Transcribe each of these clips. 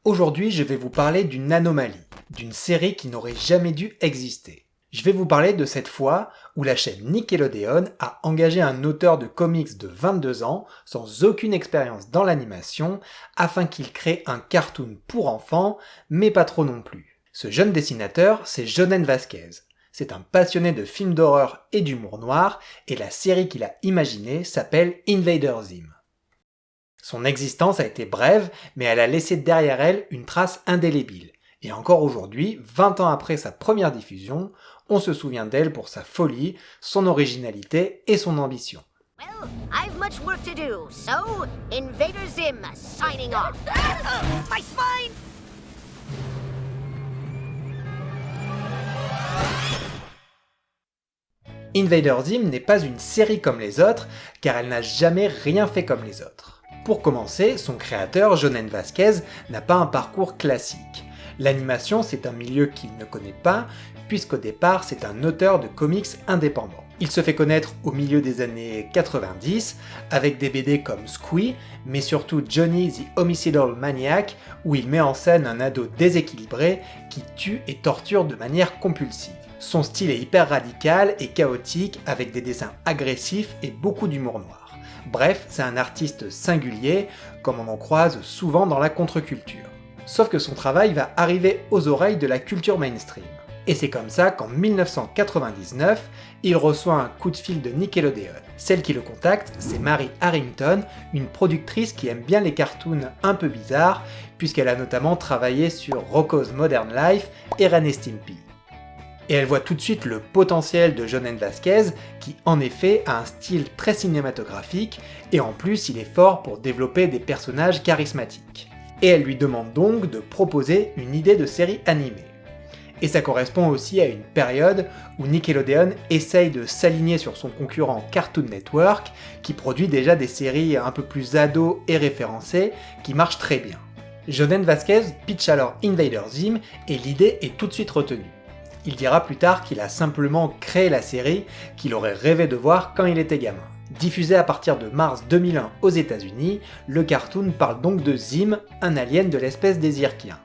Aujourd'hui, je vais vous parler d'une anomalie, d'une série qui n'aurait jamais dû exister. Je vais vous parler de cette fois où la chaîne Nickelodeon a engagé un auteur de comics de 22 ans, sans aucune expérience dans l'animation, afin qu'il crée un cartoon pour enfants, mais pas trop non plus. Ce jeune dessinateur, c'est Jhonen Vasquez. C'est un passionné de films d'horreur et d'humour noir, et la série qu'il a imaginée s'appelle Invader Zim. Son existence a été brève, mais elle a laissé derrière elle une trace indélébile. Et encore aujourd'hui, 20 ans après sa première diffusion, on se souvient d'elle pour sa folie, son originalité et son ambition. Well, I've much work to do, so Invader Zim signing off. My spine! Invader Zim n'est pas une série comme les autres, car elle n'a jamais rien fait comme les autres. Pour commencer, son créateur, Jhonen Vasquez, n'a pas un parcours classique. L'animation, c'est un milieu qu'il ne connaît pas, puisqu'au départ, c'est un auteur de comics indépendant. Il se fait connaître au milieu des années 90, avec des BD comme Squee, mais surtout Johnny the Homicidal Maniac, où il met en scène un ado déséquilibré qui tue et torture de manière compulsive. Son style est hyper radical et chaotique, avec des dessins agressifs et beaucoup d'humour noir. Bref, c'est un artiste singulier, comme on en croise souvent dans la contre-culture. Sauf que son travail va arriver aux oreilles de la culture mainstream. Et c'est comme ça qu'en 1999, il reçoit un coup de fil de Nickelodeon. Celle qui le contacte, c'est Mary Harrington, une productrice qui aime bien les cartoons un peu bizarres, puisqu'elle a notamment travaillé sur Rocko's Modern Life et Ren et Stimpy. Et elle voit tout de suite le potentiel de Jhonen Vasquez, qui en effet a un style très cinématographique, et en plus il est fort pour développer des personnages charismatiques. Et elle lui demande donc de proposer une idée de série animée. Et ça correspond aussi à une période où Nickelodeon essaye de s'aligner sur son concurrent Cartoon Network, qui produit déjà des séries un peu plus ados et référencées, qui marchent très bien. Jhonen Vasquez pitch alors Invader Zim, et l'idée est tout de suite retenue. Il dira plus tard qu'il a simplement créé la série qu'il aurait rêvé de voir quand il était gamin. Diffusé à partir de mars 2001 aux États-Unis, le cartoon parle donc de Zim, un alien de l'espèce des Zirkiens.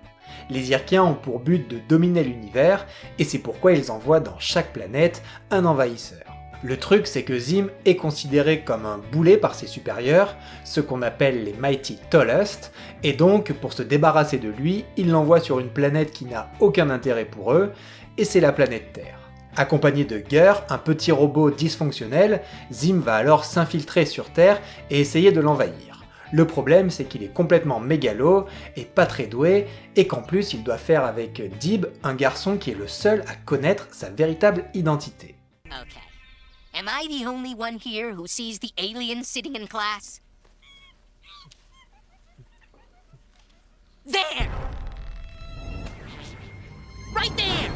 Les Zirkiens ont pour but de dominer l'univers, et c'est pourquoi ils envoient dans chaque planète un envahisseur. Le truc, c'est que Zim est considéré comme un boulet par ses supérieurs, ce qu'on appelle les Mighty Tallest, et donc pour se débarrasser de lui, ils l'envoient sur une planète qui n'a aucun intérêt pour eux, et c'est la planète Terre. Accompagné de Gur, un petit robot dysfonctionnel, Zim va alors s'infiltrer sur Terre et essayer de l'envahir. Le problème, c'est qu'il est complètement mégalo et pas très doué, et qu'en plus il doit faire avec Dib, un garçon qui est le seul à connaître sa véritable identité. Okay. Am I the only one here who sees the alien sitting in class? There! Right there!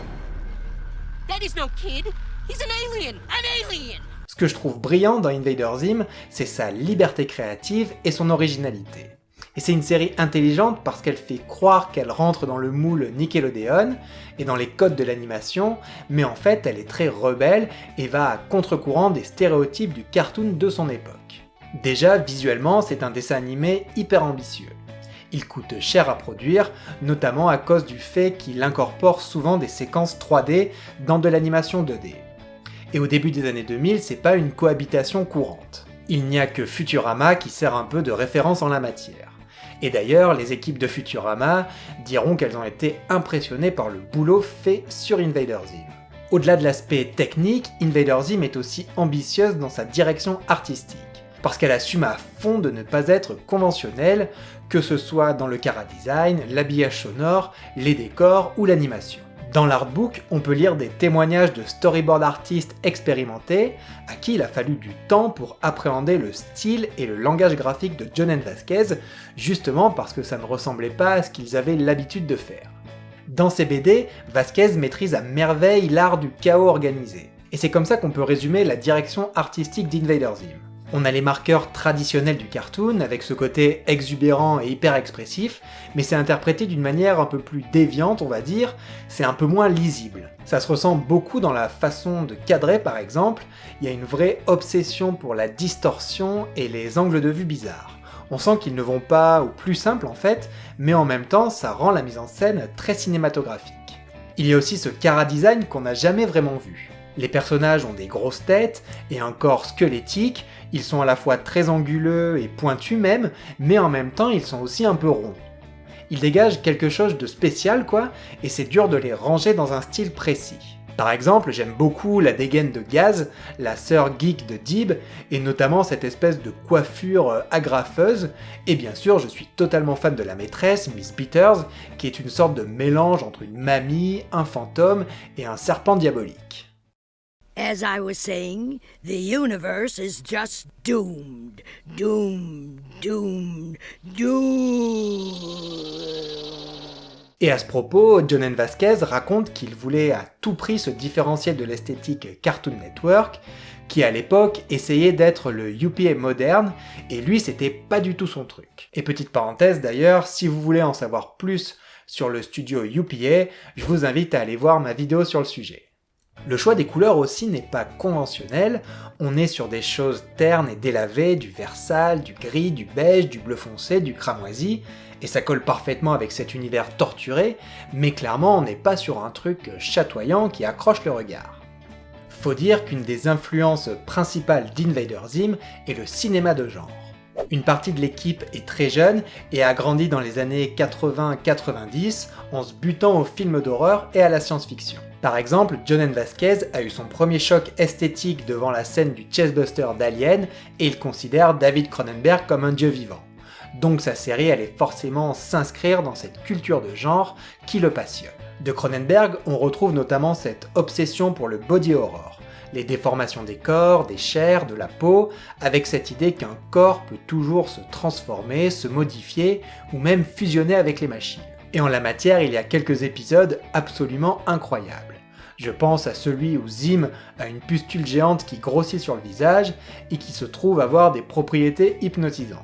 That is no kid! He's an alien! An alien! Ce que je trouve brillant dans Invader Zim, c'est sa liberté créative et son originalité. Et c'est une série intelligente parce qu'elle fait croire qu'elle rentre dans le moule Nickelodeon et dans les codes de l'animation, mais en fait elle est très rebelle et va à contre-courant des stéréotypes du cartoon de son époque. Déjà, visuellement, c'est un dessin animé hyper ambitieux. Il coûte cher à produire, notamment à cause du fait qu'il incorpore souvent des séquences 3D dans de l'animation 2D. Et au début des années 2000, c'est pas une cohabitation courante. Il n'y a que Futurama qui sert un peu de référence en la matière. Et d'ailleurs, les équipes de Futurama diront qu'elles ont été impressionnées par le boulot fait sur Invader Zim. Au-delà de l'aspect technique, Invader Zim est aussi ambitieuse dans sa direction artistique, parce qu'elle assume à fond de ne pas être conventionnelle, que ce soit dans le chara-design, l'habillage sonore, les décors ou l'animation. Dans l'artbook, on peut lire des témoignages de storyboard artistes expérimentés, à qui il a fallu du temps pour appréhender le style et le langage graphique de Jhonen Vasquez, justement parce que ça ne ressemblait pas à ce qu'ils avaient l'habitude de faire. Dans ses BD, Vasquez maîtrise à merveille l'art du chaos organisé. Et c'est comme ça qu'on peut résumer la direction artistique d'Invader Zim. On a les marqueurs traditionnels du cartoon, avec ce côté exubérant et hyper expressif, mais c'est interprété d'une manière un peu plus déviante, on va dire, c'est un peu moins lisible. Ça se ressent beaucoup dans la façon de cadrer par exemple, il y a une vraie obsession pour la distorsion et les angles de vue bizarres. On sent qu'ils ne vont pas au plus simple en fait, mais en même temps ça rend la mise en scène très cinématographique. Il y a aussi ce chara-design qu'on n'a jamais vraiment vu. Les personnages ont des grosses têtes et un corps squelettique, ils sont à la fois très anguleux et pointus même, mais en même temps ils sont aussi un peu ronds. Ils dégagent quelque chose de spécial quoi, et c'est dur de les ranger dans un style précis. Par exemple, j'aime beaucoup la dégaine de Gaz, la sœur geek de Dib, et notamment cette espèce de coiffure agrafeuse, et bien sûr je suis totalement fan de la maîtresse, Miss Peters, qui est une sorte de mélange entre une mamie, un fantôme et un serpent diabolique. As I was saying, the universe is just doomed. Doomed, doomed, doomed. Et à ce propos, Jhonen Vasquez raconte qu'il voulait à tout prix se différencier de l'esthétique Cartoon Network, qui à l'époque essayait d'être le UPA moderne, et lui c'était pas du tout son truc. Et petite parenthèse d'ailleurs, si vous voulez en savoir plus sur le studio UPA, je vous invite à aller voir ma vidéo sur le sujet. Le choix des couleurs aussi n'est pas conventionnel, on est sur des choses ternes et délavées, du vert sale, du gris, du beige, du bleu foncé, du cramoisi, et ça colle parfaitement avec cet univers torturé, mais clairement on n'est pas sur un truc chatoyant qui accroche le regard. Faut dire qu'une des influences principales d'Invader Zim est le cinéma de genre. Une partie de l'équipe est très jeune et a grandi dans les années 80-90 en se butant aux films d'horreur et à la science-fiction. Par exemple, Jhonen Vasquez a eu son premier choc esthétique devant la scène du chestbuster d'Alien et il considère David Cronenberg comme un dieu vivant. Donc sa série allait forcément s'inscrire dans cette culture de genre qui le passionne. De Cronenberg, on retrouve notamment cette obsession pour le body horror, les déformations des corps, des chairs, de la peau, avec cette idée qu'un corps peut toujours se transformer, se modifier ou même fusionner avec les machines. Et en la matière, il y a quelques épisodes absolument incroyables. Je pense à celui où Zim a une pustule géante qui grossit sur le visage et qui se trouve avoir des propriétés hypnotisantes.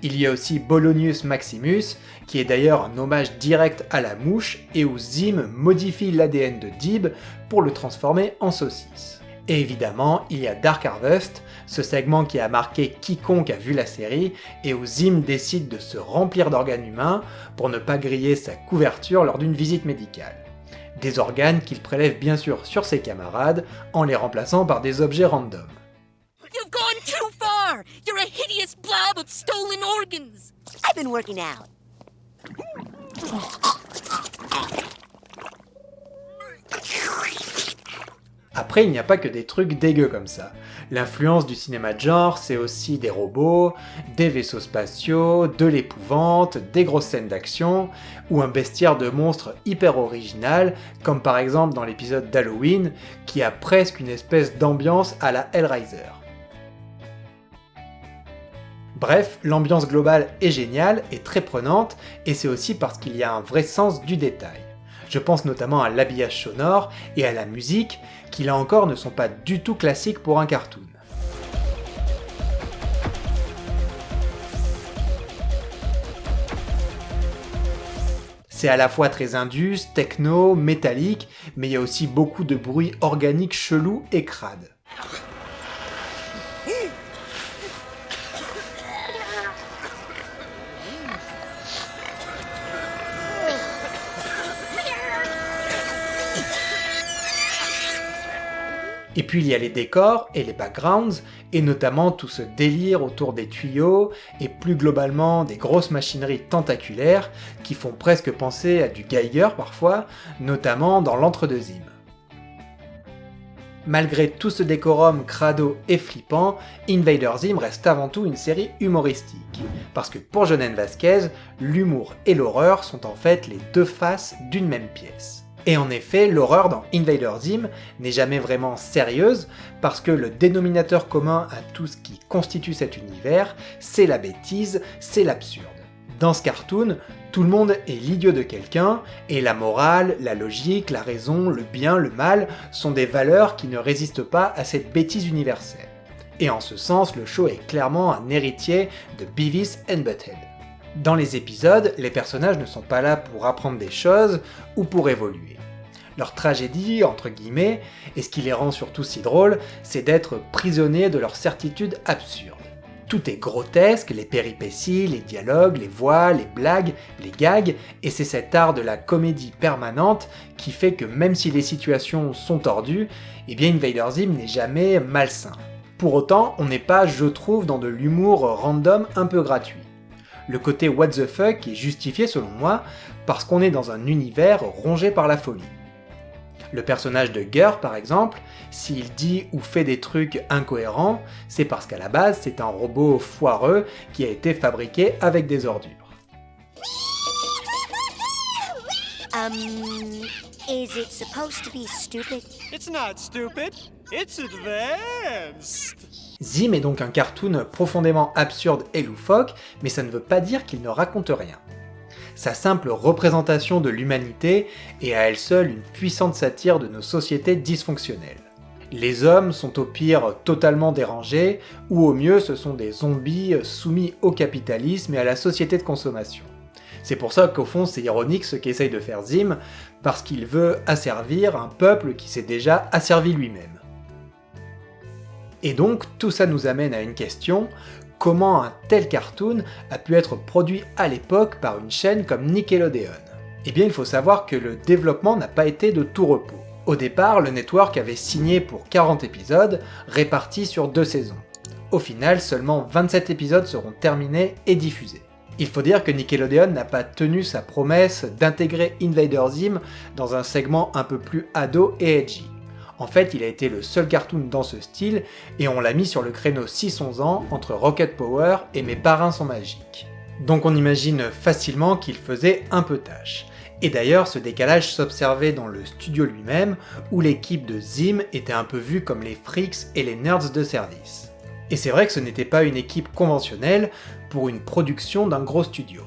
Il y a aussi Bolonius Maximus, qui est d'ailleurs un hommage direct à la mouche et où Zim modifie l'ADN de Dib pour le transformer en saucisse. Et évidemment, il y a Dark Harvest, ce segment qui a marqué quiconque a vu la série et où Zim décide de se remplir d'organes humains pour ne pas griller sa couverture lors d'une visite médicale. Des organes qu'il prélève bien sûr sur ses camarades en les remplaçant par des objets random. You've gone too far! You're a hideous blob of stolen organs! I've been working out. Après, il n'y a pas que des trucs dégueux comme ça. L'influence du cinéma de genre, c'est aussi des robots, des vaisseaux spatiaux, de l'épouvante, des grosses scènes d'action, ou un bestiaire de monstres hyper original, comme par exemple dans l'épisode d'Halloween, qui a presque une espèce d'ambiance à la Hellraiser. Bref, l'ambiance globale est géniale et très prenante, et c'est aussi parce qu'il y a un vrai sens du détail. Je pense notamment à l'habillage sonore et à la musique, qui là encore ne sont pas du tout classiques pour un cartoon. C'est à la fois très indus, techno, métallique, mais il y a aussi beaucoup de bruits organiques chelous et crades. Et puis il y a les décors et les backgrounds, et notamment tout ce délire autour des tuyaux, et plus globalement des grosses machineries tentaculaires qui font presque penser à du Geiger parfois, notamment dans l'Entre-deux Zim. Malgré tout ce décorum crado et flippant, Invader Zim reste avant tout une série humoristique, parce que pour Jhonen Vasquez, l'humour et l'horreur sont en fait les deux faces d'une même pièce. Et en effet, l'horreur dans Invader Zim n'est jamais vraiment sérieuse parce que le dénominateur commun à tout ce qui constitue cet univers, c'est la bêtise, c'est l'absurde. Dans ce cartoon, tout le monde est l'idiot de quelqu'un et la morale, la logique, la raison, le bien, le mal sont des valeurs qui ne résistent pas à cette bêtise universelle. Et en ce sens, le show est clairement un héritier de Beavis and Butthead. Dans les épisodes, les personnages ne sont pas là pour apprendre des choses ou pour évoluer. Leur tragédie, entre guillemets, et ce qui les rend surtout si drôles, c'est d'être prisonniers de leurs certitudes absurdes. Tout est grotesque, les péripéties, les dialogues, les voix, les blagues, les gags, et c'est cet art de la comédie permanente qui fait que même si les situations sont tordues, eh bien Invader Zim n'est jamais malsain. Pour autant, on n'est pas, je trouve, dans de l'humour random un peu gratuit. Le côté what the fuck est justifié selon moi parce qu'on est dans un univers rongé par la folie. Le personnage de Gur, par exemple, s'il dit ou fait des trucs incohérents, c'est parce qu'à la base, c'est un robot foireux qui a été fabriqué avec des ordures. Is it supposed to be stupid? It's not stupid, it's advanced. Zim est donc un cartoon profondément absurde et loufoque, mais ça ne veut pas dire qu'il ne raconte rien. Sa simple représentation de l'humanité est à elle seule une puissante satire de nos sociétés dysfonctionnelles. Les hommes sont au pire totalement dérangés, ou au mieux ce sont des zombies soumis au capitalisme et à la société de consommation. C'est pour ça qu'au fond c'est ironique ce qu'essaye de faire Zim, parce qu'il veut asservir un peuple qui s'est déjà asservi lui-même. Et donc tout ça nous amène à une question: comment un tel cartoon a pu être produit à l'époque par une chaîne comme Nickelodeon? Eh bien il faut savoir que le développement n'a pas été de tout repos. Au départ, le network avait signé pour 40 épisodes, répartis sur 2 saisons. Au final, seulement 27 épisodes seront terminés et diffusés. Il faut dire que Nickelodeon n'a pas tenu sa promesse d'intégrer Invader Zim dans un segment un peu plus ado et edgy. En fait, il a été le seul cartoon dans ce style, et on l'a mis sur le créneau 6-11 ans entre Rocket Power et Mes parrains sont magiques. Donc on imagine facilement qu'il faisait un peu tâche. Et d'ailleurs, ce décalage s'observait dans le studio lui-même, où l'équipe de Zim était un peu vue comme les freaks et les nerds de service. Et c'est vrai que ce n'était pas une équipe conventionnelle pour une production d'un gros studio.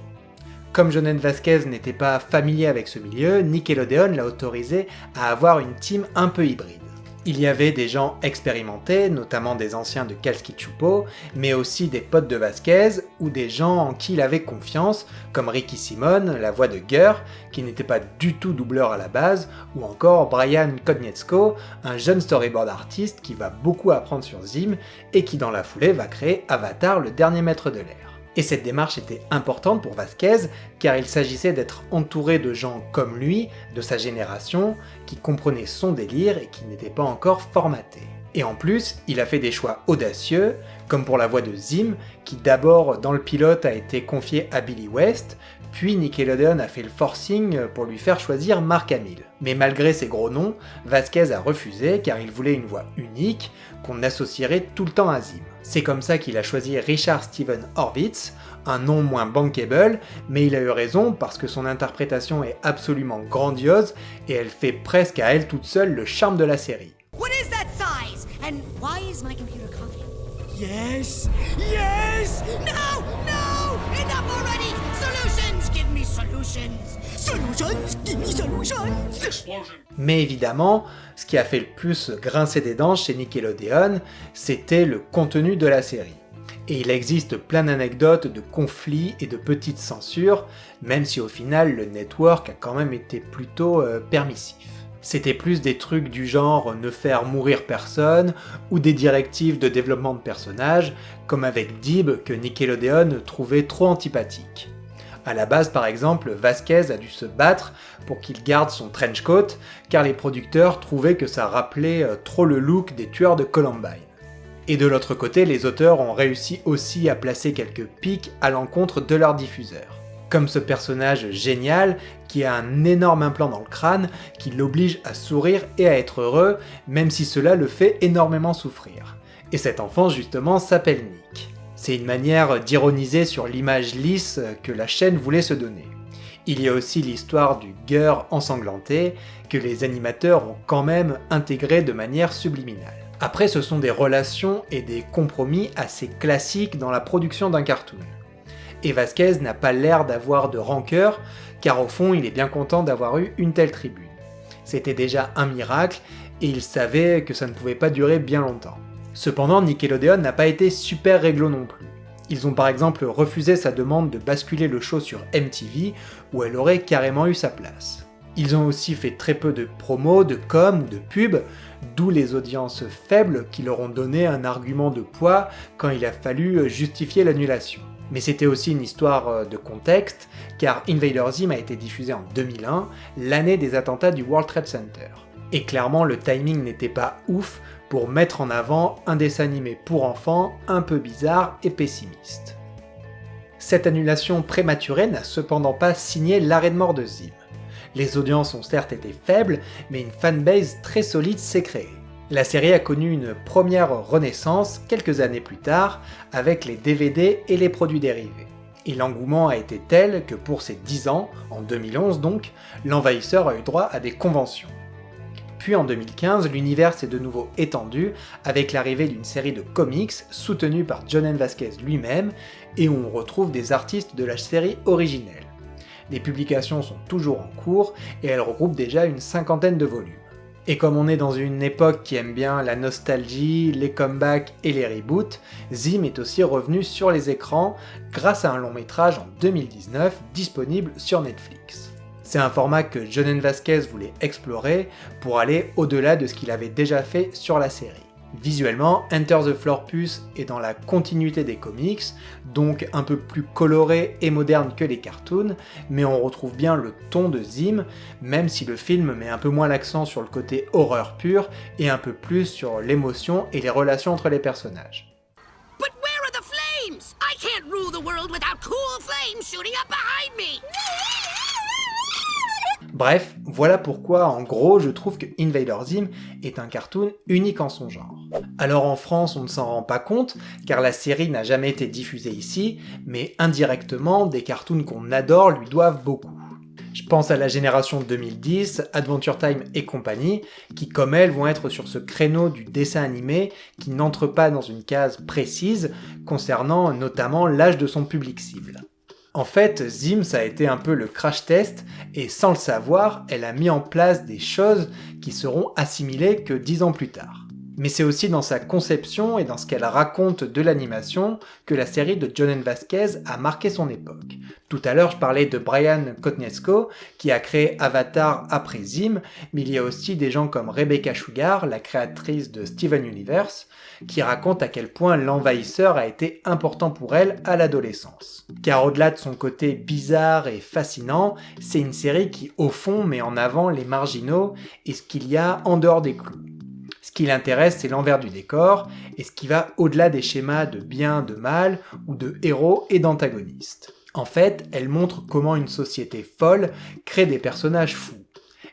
Comme Jhonen Vasquez n'était pas familier avec ce milieu, Nickelodeon l'a autorisé à avoir une team un peu hybride. Il y avait des gens expérimentés, notamment des anciens de Kalski Chupo, mais aussi des potes de Vasquez ou des gens en qui il avait confiance, comme Ricky Simon, la voix de Gur, qui n'était pas du tout doubleur à la base, ou encore Brian Konietzko, un jeune storyboard artiste qui va beaucoup apprendre sur Zim et qui dans la foulée va créer Avatar, le dernier maître de l'air. Et cette démarche était importante pour Vasquez, car il s'agissait d'être entouré de gens comme lui, de sa génération, qui comprenaient son délire et qui n'étaient pas encore formatés. Et en plus, il a fait des choix audacieux, comme pour la voix de Zim, qui d'abord dans le pilote a été confiée à Billy West, puis Nickelodeon a fait le forcing pour lui faire choisir Mark Hamill. Mais malgré ses gros noms, Vasquez a refusé car il voulait une voix unique, qu'on associerait tout le temps à Zim. C'est comme ça qu'il a choisi Richard Steven Horvitz, un nom moins bankable, mais il a eu raison parce que son interprétation est absolument grandiose et elle fait presque à elle toute seule le charme de la série. What is that size? And why is my computer coughing? Yes! Yes! No! No! Enough already! Solutions! Give me solutions! Solutions! Give me solutions! Mais évidemment, ce qui a fait le plus grincer des dents chez Nickelodeon, c'était le contenu de la série. Et il existe plein d'anecdotes de conflits et de petites censures, même si au final le network a quand même été plutôt permissif. C'était plus des trucs du genre ne faire mourir personne, ou des directives de développement de personnages, comme avec Dib que Nickelodeon trouvait trop antipathique. À la base par exemple, Vasquez a dû se battre pour qu'il garde son trench coat, car les producteurs trouvaient que ça rappelait trop le look des tueurs de Columbine. Et de l'autre côté, les auteurs ont réussi aussi à placer quelques pics à l'encontre de leurs diffuseurs. Comme ce personnage génial qui a un énorme implant dans le crâne qui l'oblige à sourire et à être heureux, même si cela le fait énormément souffrir. Et cet enfant justement s'appelle Nick. C'est une manière d'ironiser sur l'image lisse que la chaîne voulait se donner. Il y a aussi l'histoire du Gur ensanglanté que les animateurs ont quand même intégré de manière subliminale. Après, ce sont des relations et des compromis assez classiques dans la production d'un cartoon. Et Vasquez n'a pas l'air d'avoir de rancœur, car au fond il est bien content d'avoir eu une telle tribune. C'était déjà un miracle, et il savait que ça ne pouvait pas durer bien longtemps. Cependant, Nickelodeon n'a pas été super réglo non plus. Ils ont par exemple refusé sa demande de basculer le show sur MTV, où elle aurait carrément eu sa place. Ils ont aussi fait très peu de promos, de com ou de pub, d'où les audiences faibles qui leur ont donné un argument de poids quand il a fallu justifier l'annulation. Mais c'était aussi une histoire de contexte, car Invader Zim a été diffusé en 2001, l'année des attentats du World Trade Center. Et clairement, le timing n'était pas ouf pour mettre en avant un dessin animé pour enfants un peu bizarre et pessimiste. Cette annulation prématurée n'a cependant pas signé l'arrêt de mort de Zim. Les audiences ont certes été faibles, mais une fanbase très solide s'est créée. La série a connu une première renaissance quelques années plus tard, avec les DVD et les produits dérivés. Et l'engouement a été tel que pour ses 10 ans, en 2011 donc, l'Envahisseur a eu droit à des conventions. Puis en 2015, l'univers s'est de nouveau étendu avec l'arrivée d'une série de comics soutenue par Jhonen Vasquez lui-même et où on retrouve des artistes de la série originelle. Les publications sont toujours en cours et elles regroupent déjà une 50aine de volumes. Et comme on est dans une époque qui aime bien la nostalgie, les comebacks et les reboots, Zim est aussi revenu sur les écrans grâce à un long métrage en 2019 disponible sur Netflix. C'est un format que Jhonen Vasquez voulait explorer pour aller au-delà de ce qu'il avait déjà fait sur la série. Visuellement, Enter the Florpus est dans la continuité des comics, donc un peu plus coloré et moderne que les cartoons, mais on retrouve bien le ton de Zim, même si le film met un peu moins l'accent sur le côté horreur pure et un peu plus sur l'émotion et les relations entre les personnages. But where are the flames? I can't rule the world without cool flames shooting up behind me! Bref, voilà pourquoi en gros je trouve que Invader Zim est un cartoon unique en son genre. Alors en France on ne s'en rend pas compte car la série n'a jamais été diffusée ici, mais indirectement des cartoons qu'on adore lui doivent beaucoup. Je pense à la génération 2010, Adventure Time et compagnie, qui comme elle vont être sur ce créneau du dessin animé qui n'entre pas dans une case précise concernant notamment l'âge de son public cible. En fait, Zim, ça a été un peu le crash test, et sans le savoir, elle a mis en place des choses qui seront assimilées que 10 ans plus tard. Mais c'est aussi dans sa conception et dans ce qu'elle raconte de l'animation que la série de Jhonen Vasquez a marqué son époque. Tout à l'heure, je parlais de Brian Konietzko, qui a créé Avatar après Zim, mais il y a aussi des gens comme Rebecca Sugar, la créatrice de Steven Universe, qui raconte à quel point l'Envahisseur a été important pour elle à l'adolescence. Car au-delà de son côté bizarre et fascinant, c'est une série qui, au fond, met en avant les marginaux et ce qu'il y a en dehors des clous. Ce qui l'intéresse, c'est l'envers du décor, et ce qui va au-delà des schémas de bien, de mal, ou de héros et d'antagonistes. En fait, elle montre comment une société folle crée des personnages fous.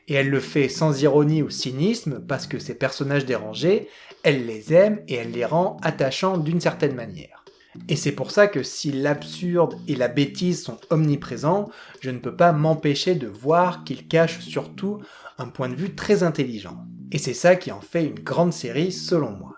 Et elle le fait sans ironie ou cynisme, parce que ces personnages dérangés, elle les aime et elle les rend attachants d'une certaine manière. Et c'est pour ça que si l'absurde et la bêtise sont omniprésents, je ne peux pas m'empêcher de voir qu'ils cachent surtout un point de vue très intelligent. Et c'est ça qui en fait une grande série selon moi.